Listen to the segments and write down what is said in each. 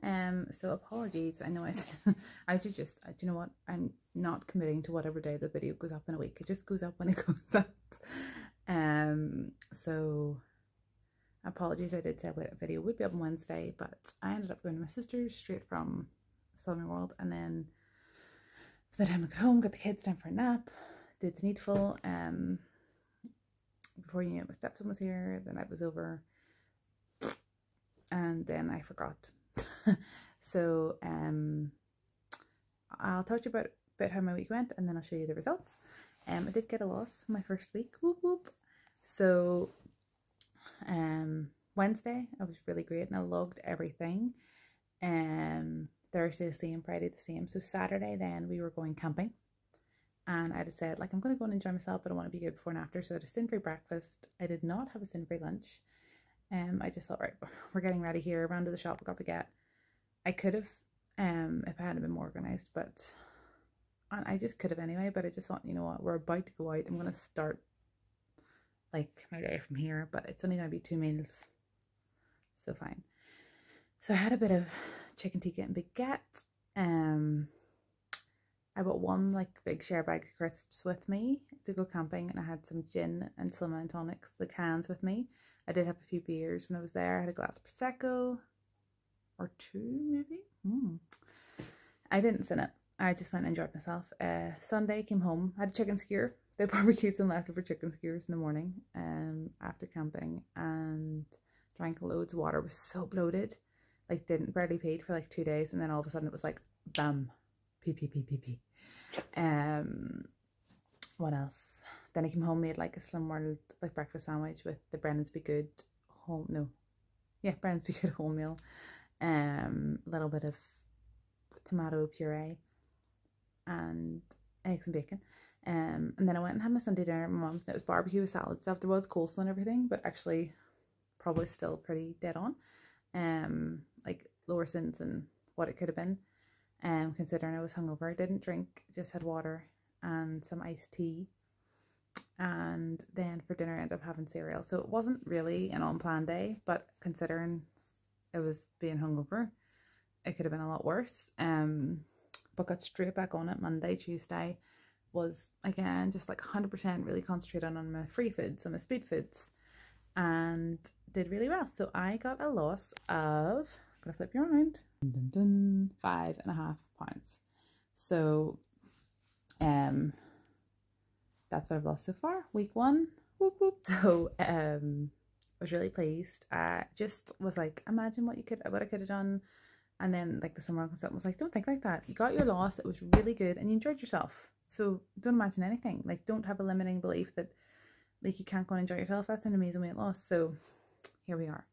So apologies. I know I should just, do you know what? I'm not committing to whatever day the video goes up in a week. It just goes up when it goes up. So apologies. I did say a video would be up on Wednesday, but I ended up going to my sister's straight from Slimming World, and then by the time I got home, got the kids down for a nap, did the needful. Before you knew it, my stepson was here. The night was over, and then I forgot. So I'll talk to you about how my week went, and then I'll show you the results. I did get a loss my first week. Whoop whoop. So Wednesday I was really great, and I logged everything. Thursday the same, Friday the same. So Saturday then we were going camping, and I just said, like, I'm going to go and enjoy myself, but I want to be good before and after. So I had a sin-free breakfast. I did not have a sin-free lunch. I just thought, right, we're getting ready here. Ran to the shop, got baguette. I could have, if I hadn't been more organised, but I just could have anyway. But I just thought, you know what, we're about to go out. I'm going to start like my day from here, but it's only going to be 2 meals, so fine. So I had a bit of chicken tikka and baguette. I bought one like big share bag of crisps with me to go camping, and I had some gin and some lemon tonics, the cans, with me. I did have a few beers when I was there. I had a glass of Prosecco, or 2 maybe. I didn't sin it. I just went and enjoyed myself. Sunday, came home, had a chicken skewer. They barbecued some leftover chicken skewers in the morning after camping, and drank loads of water. Was so bloated, like barely peed for like 2 days, and then all of a sudden it was like bam, pee. What else? Then I came home, made like a Slim World like breakfast sandwich with the Brennan's Be Good Brennan's Be Good wholemeal. A little bit of tomato puree and eggs and bacon. And then I went and had my Sunday dinner at my mum's, and it was barbecue with salad stuff. There was coleslaw and everything, but actually probably still pretty dead on. Like lower sins than what it could have been. Considering I was hungover. I didn't drink, just had water and some iced tea. And then for dinner I ended up having cereal. So it wasn't really an unplanned day, but considering it was being hungover, it could have been a lot worse. But got straight back on it. Monday, Tuesday was again just like 100% really concentrated on my free foods and my speed foods, and did really well. So I got a loss of, I'm gonna flip you around, 5.5 pounds. So that's what I've lost so far, week 1. Whoop, whoop. So I was really pleased. Just was like, imagine what I could have done. And then like the summer consultant was like, don't think like that. You got your loss, it was really good, and you enjoyed yourself. So don't imagine anything. Like, don't have a limiting belief that like you can't go and enjoy yourself. That's an amazing weight loss. So here we are.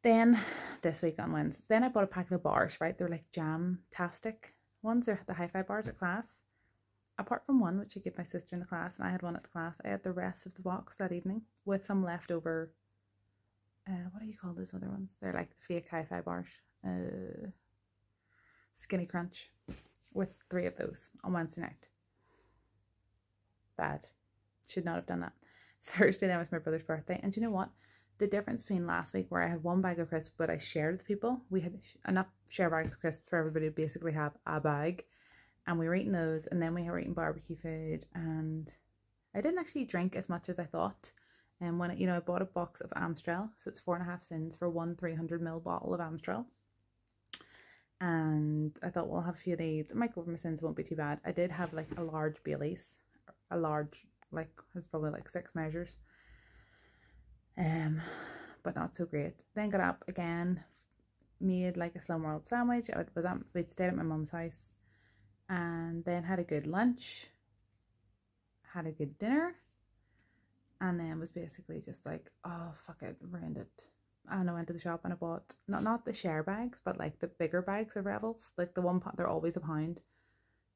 Then this week on Wednesday, then I bought a packet of bars, right? They're like jam-tastic ones. They're the hi-fi bars at class. Apart from one, which I gave my sister in the class, and I had one at the class, I had the rest of the box that evening with some leftover, what do you call those other ones? They're like the fake hi-fi bars. Skinny Crunch, with 3 of those on Wednesday night. Bad. Should not have done that. Thursday then was my brother's birthday, and do you know what? The difference between last week, where I had 1 bag of crisps but I shared with people, we had enough share bags of crisps for everybody to basically have a bag, and we were eating those, and then we were eating barbecue food, and I didn't actually drink as much as I thought. And when I bought a box of Amstel, so it's 4.5 cents for one 300ml bottle of Amstel. And I thought, well, I'll have a few of these. I might go over my sins, won't be too bad. I did have like a large Bailey's. A large, like, it's probably like 6 measures. But not so great. Then got up again, made like a Slim World sandwich. We'd stayed at my mum's house. And then had a good lunch. Had a good dinner. And then was basically just like, oh, fuck it, ruined it. And I went to the shop and I bought, not the share bags, but like the bigger bags of Rebels. Like the one, they're always £1,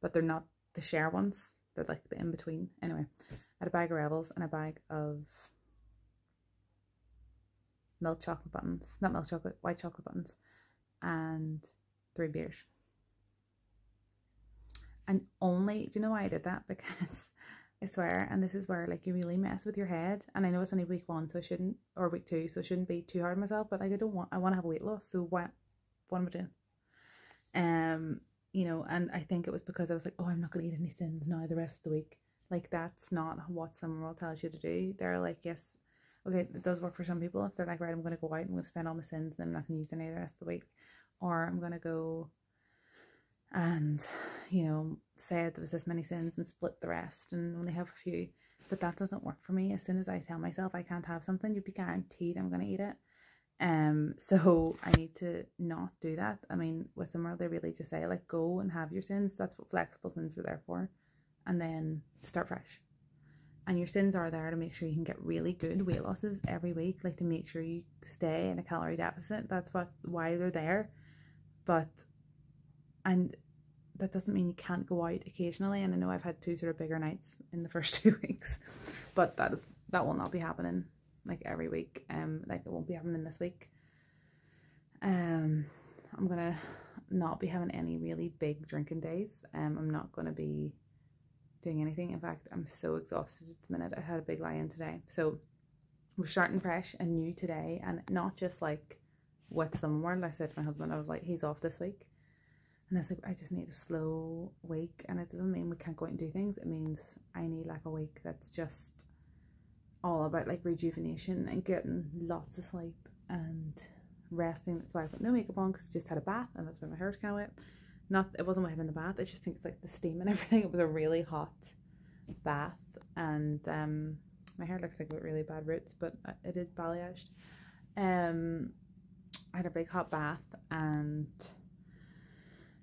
but they're not the share ones. They're like the in-between. Anyway, I had a bag of Rebels and a bag of milk chocolate buttons. Not milk chocolate, white chocolate buttons. And 3 beers. And only, do you know why I did that? Because I swear, and this is where like you really mess with your head. And I know it's only week 1, so I shouldn't, or week 2, so I shouldn't be too hard on myself. But like I want to have weight loss. So what am I doing? You know, and I think it was because I was like, oh, I'm not going to eat any sins now the rest of the week. Like, that's not what some world tells you to do. They're like, yes, okay, it does work for some people. If they're like, right, I'm going to go out, I'm going to spend all my sins and I'm not going to use any the rest of the week. Or I'm going to go and, you know, say there was this many sins and split the rest and only have a few. But that doesn't work for me. As soon as I tell myself I can't have something, you'd be guaranteed I'm going to eat it. So I need to not do that. I mean, with some world, they really just say, like, go and have your sins. That's what flexible sins are there for. And then start fresh. And your sins are there to make sure you can get really good weight losses every week, like to make sure you stay in a calorie deficit. That's why they're there. And that doesn't mean you can't go out occasionally. And I know I've had 2 sort of bigger nights in the first 2 weeks, but that will not be happening like every week. Like it won't be happening this week. I'm gonna not be having any really big drinking days. I'm not gonna be doing anything. In fact, I'm so exhausted at the minute. I had a big lie-in today, so we're starting fresh and new today, and not just like with someone. I said to my husband, I was like, he's off this week, and I was like, I just need a slow week. And it doesn't mean we can't go out and do things. It means I need like a week that's just all about like rejuvenation and getting lots of sleep and resting. That's why I put no makeup on, because I just had a bath, and that's why my hair's kind of wet. It wasn't why I'm in the bath. I just think it's like the steam and everything. It was a really hot bath, and my hair looks like with really bad roots, but it is balayaged. I had a big hot bath, and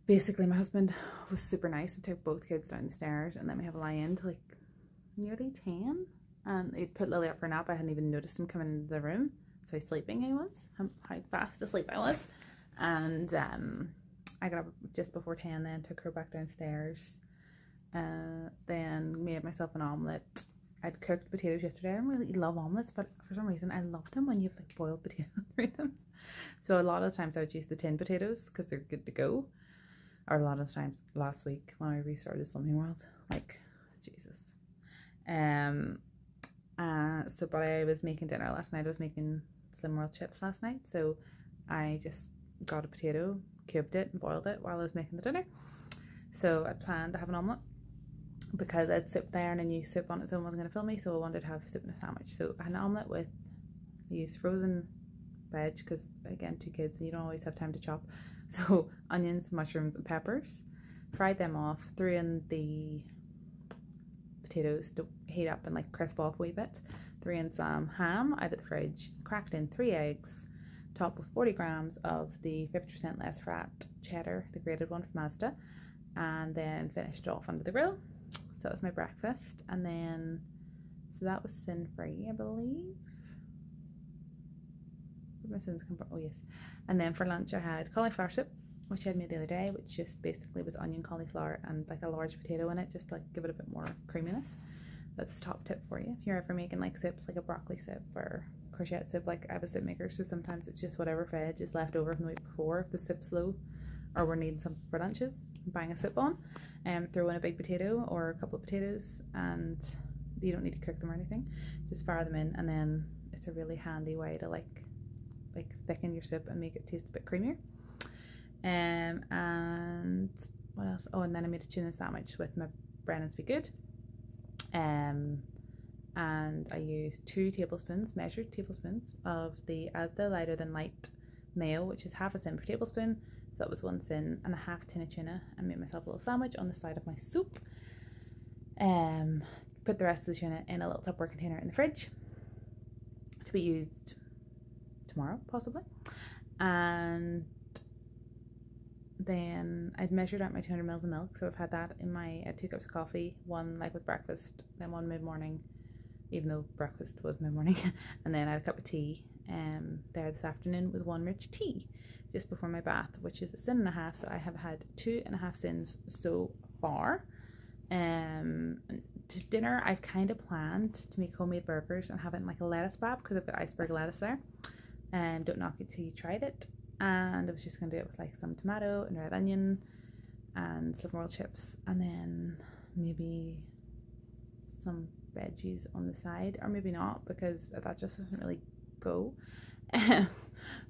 basically my husband was super nice and took both kids down the stairs, and then we have a lie-in till like nearly 10. And he'd put Lily up for a nap. I hadn't even noticed him coming into the room. That's how sleeping I was, how fast asleep I was. And I got up just before 10 then, took her back downstairs. Then made myself an omelette. I'd cooked potatoes yesterday. I don't really love omelettes, but for some reason I love them when you have like boiled potatoes through them. So a lot of times I would use the tin potatoes because they're good to go. Or a lot of times last week when I restarted Slimming World, like, Jesus. But I was making dinner last night. I was making Slim World chips last night, so I just got a potato, cubed it and boiled it while I was making the dinner. So I planned to have an omelette because I'd soup there, and I knew soup on its own wasn't going to fill me, so I wanted to have soup and a sandwich. So I had an omelette with, I used frozen veg because, again, 2 kids and you don't always have time to chop. So onions, mushrooms and peppers, fried them off, threw in the potatoes to heat up and like crisp off a wee bit, threw in some ham out of the fridge, cracked in 3 eggs, topped with 40 grams of the 50% less fat cheddar, the grated one from Asda, and then finished it off under the grill. So that was my breakfast. And then, so that was sin-free, I believe. Where did my sins come from? Oh yes. And then for lunch I had cauliflower soup, which I had made the other day, which just basically was onion, cauliflower and like a large potato in it, just to like give it a bit more creaminess. That's the top tip for you if you're ever making like soups, like a broccoli soup or courgette soup. Like I have a soup maker, so sometimes it's just whatever veg is left over from the week before. If the soup's low or we're needing some for lunches, bang a soup on, and throw in a big potato or a couple of potatoes, and you don't need to cook them or anything, just fire them in, and then it's a really handy way to like thicken your soup and make it taste a bit creamier. And what else? Oh, and then I made a tuna sandwich with my Brennan's Be Good. And I used 2 tablespoons, measured tablespoons, of the Asda Lighter Than Light mayo, which is half a sin per tablespoon. So that was 1 sin and a half tin of tuna. I made myself a little sandwich on the side of my soup. Put the rest of the tuna in a little Tupperware container in the fridge to be used tomorrow, possibly. And then I'd measured out my 200 mils of milk, so I've had that in I had 2 cups of coffee, 1 like with breakfast, then 1 mid-morning, even though breakfast was mid-morning, and then I had a cup of tea there this afternoon with 1 rich tea just before my bath, which is a sin and a half. So I have had 2.5 sins so far. To dinner I've kind of planned to make homemade burgers and have it in like a lettuce wrap because I've got iceberg lettuce there, and don't knock it till you tried it. And I was just going to do it with like some tomato and red onion and some royal chips, and then maybe some veggies on the side, or maybe not, because that just doesn't really go.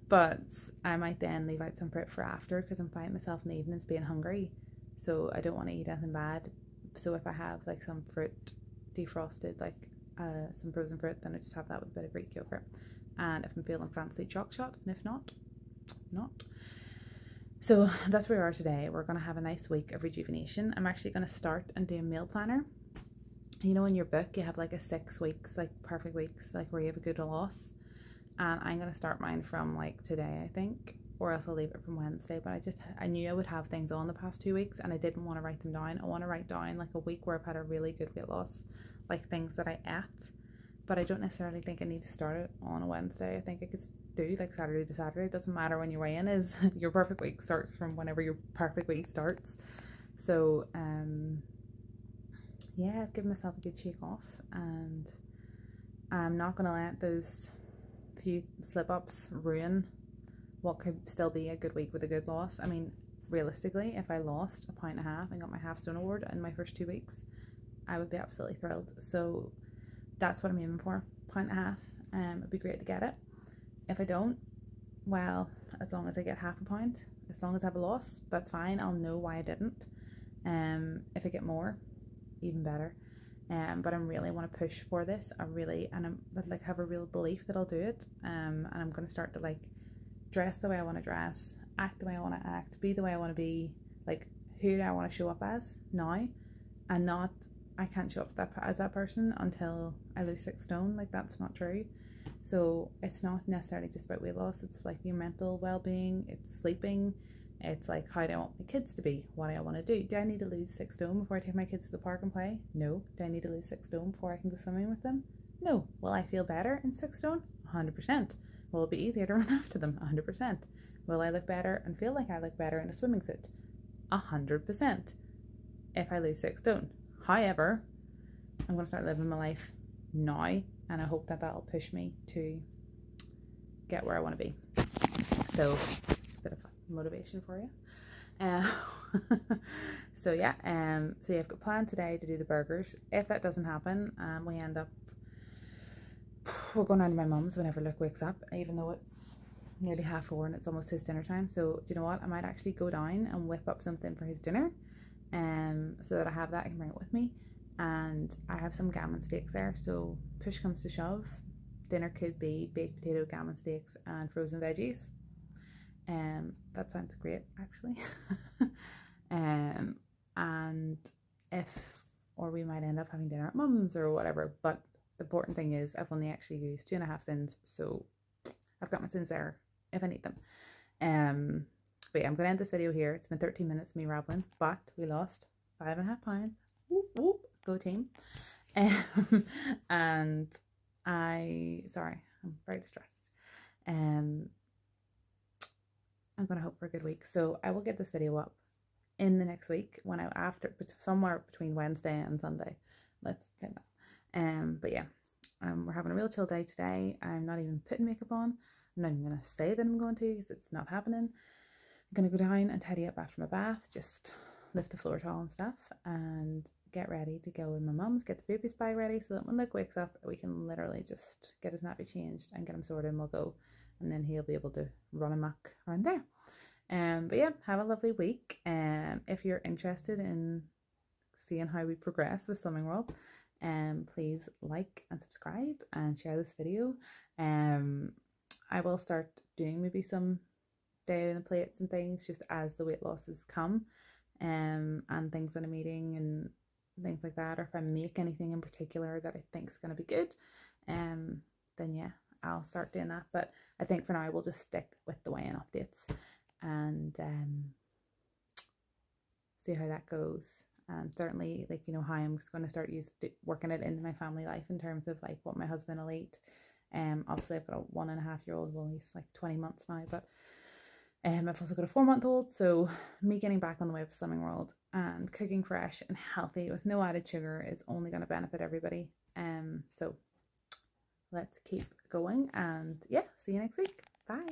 But I might then leave out some fruit for after, because I'm finding myself in the evenings being hungry, so I don't want to eat anything bad. So if I have like some fruit defrosted, like some frozen fruit, then I just have that with a bit of Greek yogurt. And if I'm feeling fancy, chalk shot, and if not, not. So that's where we are today. We're going to have a nice week of rejuvenation. I'm actually going to start and do a meal planner. You know, in your book you have like a 6 weeks, like perfect weeks, like where you have a good loss. And I'm going to start mine from like today, I think, or else I'll leave it from Wednesday. But I knew I would have things on the past 2 weeks, and I didn't want to write them down. I want to write down like a week where I've had a really good weight loss, like things that I ate. But I don't necessarily think I need to start it on a Wednesday. I think I could do like Saturday to Saturday. It doesn't matter when your weigh-in is. Your perfect week starts from whenever your perfect week starts. So yeah, I've given myself a good shake off, and I'm not going to let those few slip-ups ruin what could still be a good week with a good loss. I mean, realistically, if I lost 1.5 pounds and got my half stone award in my first 2 weeks, I would be absolutely thrilled. So that's what I'm aiming for, 1.5 pounds. It'd be great to get it. If I don't, well, as long as I get half a pound, as long as I have a loss, that's fine. I'll know why I didn't. If I get more, even better. But I really want to push for this. I like have a real belief that I'll do it. And I'm going to start to like dress the way I want to dress, act the way I want to act, be the way I want to be, like who do I want to show up as now, and not, I can't show up as that person until I lose 6 stone. Like, that's not true. So it's not necessarily just about weight loss. It's like your mental well-being, it's sleeping, it's like how do I want my kids to be, what do I want to do. Do I need to lose 6 stone before I take my kids to the park and play? No. Do I need to lose 6 stone before I can go swimming with them? No. Will I feel better in 6 stone? 100%. Will it be easier to run after them? 100%. Will I look better and feel like I look better in a swimming suit? 100%. If I lose 6 stone. However, I'm going to start living my life now, and I hope that that'll push me to get where I want to be. So it's a bit of motivation for you. So yeah, I've got planned today to do the burgers. If that doesn't happen, we end up, we're going down to my mum's whenever Luke wakes up, even though it's nearly 4:30 and it's almost his dinner time. So do you know what, I might actually go down and whip up something for his dinner, so that I have that, I can bring it with me. And I have some gammon steaks there, so push comes to shove, dinner could be baked potato, gammon steaks and frozen veggies. That sounds great, actually. Or we might end up having dinner at mum's or whatever, but the important thing is I've only actually used 2.5 sins, so I've got my sins there if I need them. But yeah, I'm going to end this video here. It's been 13 minutes of me rambling, but we lost 5.5 pounds. Whoop, whoop, go team. And sorry, I'm very distracted. I'm going to hope for a good week. So I will get this video up in the next week, somewhere between Wednesday and Sunday. Let's say that. But yeah, we're having a real chill day today. I'm not even putting makeup on. I'm not even going to say that I'm going to, because it's not happening. I'm going to go down and tidy up after my bath, just lift the floor towel and stuff, and get ready to go with my mum's, get the baby's bag ready, so that when Luke wakes up, we can literally just get his nappy changed and get him sorted, and we'll go, and then he'll be able to run amok around there. But yeah, have a lovely week. If you're interested in seeing how we progress with Slimming World, please like and subscribe and share this video. I will start doing maybe some day in the plates and things just as the weight losses come, and things that I'm eating and things like that, or if I make anything in particular that I think is going to be good, then yeah, I'll start doing that. But I think for now we'll just stick with the weigh-in updates and see how that goes. And certainly, like, you know, how I'm just going to start working it into my family life in terms of like what my husband will eat. Obviously I've got a 1.5-year-old, well, he's like 20 months now, but I've also got a 4-month-old, so me getting back on the way of Slimming World and cooking fresh and healthy with no added sugar is only going to benefit everybody. So let's keep going, and yeah, see you next week. Bye.